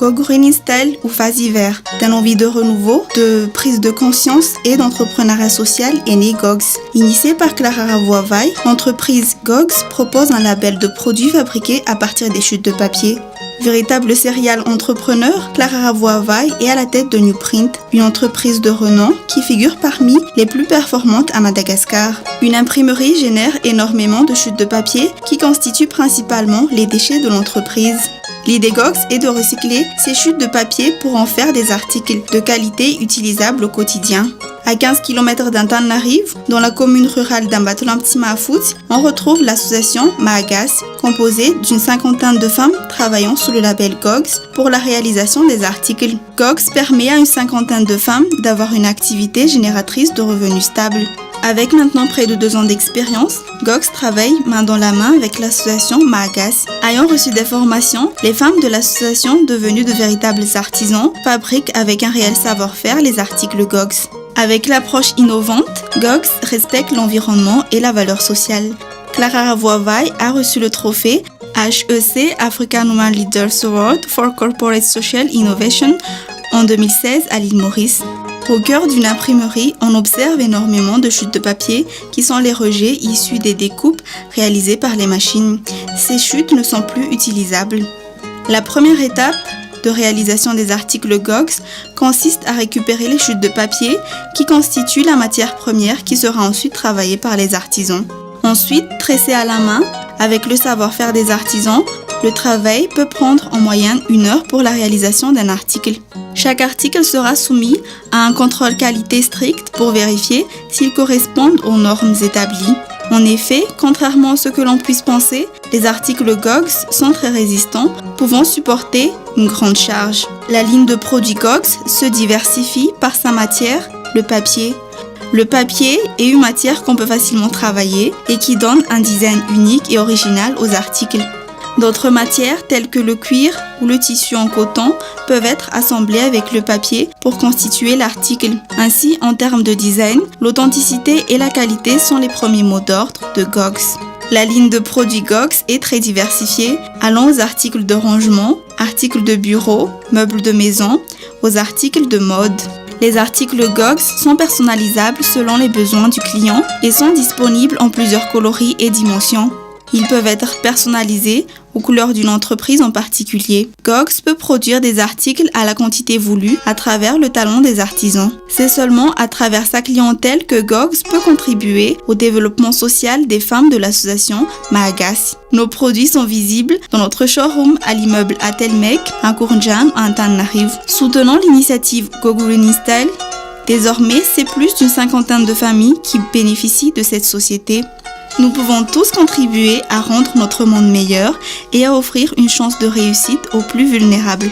Go Green Style ou phase hiver. D'un envie de renouveau, de prise de conscience et d'entrepreneuriat social est né Gogs. Initiée par Clara Ravoavaille, l'entreprise Gogs propose un label de produits fabriqués à partir des chutes de papier. Véritable serial entrepreneur, Clara Ravoavaille est à la tête de Newprint, une entreprise de renom qui figure parmi les plus performantes à Madagascar. Une imprimerie génère énormément de chutes de papier qui constituent principalement les déchets de l'entreprise. L'idée Gogs est de recycler ces chutes de papier pour en faire des articles de qualité utilisables au quotidien. À 15 km d'Antananarivo, dans la commune rurale d'Ambatolamptima-Afouti, on retrouve l'association Maagas, composée d'une cinquantaine de femmes travaillant sous le label Gogs pour la réalisation des articles. Gogs permet à une cinquantaine de femmes d'avoir une activité génératrice de revenus stables. Avec maintenant près de 2 ans d'expérience, Gogs travaille main dans la main avec l'association Maagas. Ayant reçu des formations, les femmes de l'association, devenues de véritables artisans, fabriquent avec un réel savoir-faire les articles Gogs. Avec l'approche innovante, Gogs respecte l'environnement et la valeur sociale. Clara Ravoavaille a reçu le trophée HEC African Women Leaders Award for Corporate Social Innovation en 2016 à l'île Maurice. Au cœur d'une imprimerie, on observe énormément de chutes de papier qui sont les rejets issus des découpes réalisées par les machines. Ces chutes ne sont plus utilisables. La première étape de réalisation des articles Gogs consiste à récupérer les chutes de papier qui constituent la matière première qui sera ensuite travaillée par les artisans. Ensuite, tressé à la main, avec le savoir-faire des artisans, le travail peut prendre en moyenne 1 heure pour la réalisation d'un article. Chaque article sera soumis à un contrôle qualité strict pour vérifier s'ils correspondent aux normes établies. En effet, contrairement à ce que l'on puisse penser, les articles Gogs sont très résistants, pouvant supporter une grande charge. La ligne de produits Gogs se diversifie par sa matière, le papier. Le papier est une matière qu'on peut facilement travailler et qui donne un design unique et original aux articles. D'autres matières telles que le cuir ou le tissu en coton peuvent être assemblées avec le papier pour constituer l'article. Ainsi, en termes de design, l'authenticité et la qualité sont les premiers mots d'ordre de Gogs. La ligne de produits Gogs est très diversifiée, allant aux articles de rangement, articles de bureau, meubles de maison, aux articles de mode. Les articles Gogs sont personnalisables selon les besoins du client et sont disponibles en plusieurs coloris et dimensions. Ils peuvent être personnalisés aux couleurs d'une entreprise en particulier. Gogs peut produire des articles à la quantité voulue à travers le talent des artisans. C'est seulement à travers sa clientèle que Gogs peut contribuer au développement social des femmes de l'association Maagas. Nos produits sont visibles dans notre showroom à l'immeuble Atelmek, à Kourndjam, à Antananarivo. Soutenant l'initiative Go Green Style, désormais c'est plus d'une cinquantaine de familles qui bénéficient de cette société. Nous pouvons tous contribuer à rendre notre monde meilleur et à offrir une chance de réussite aux plus vulnérables.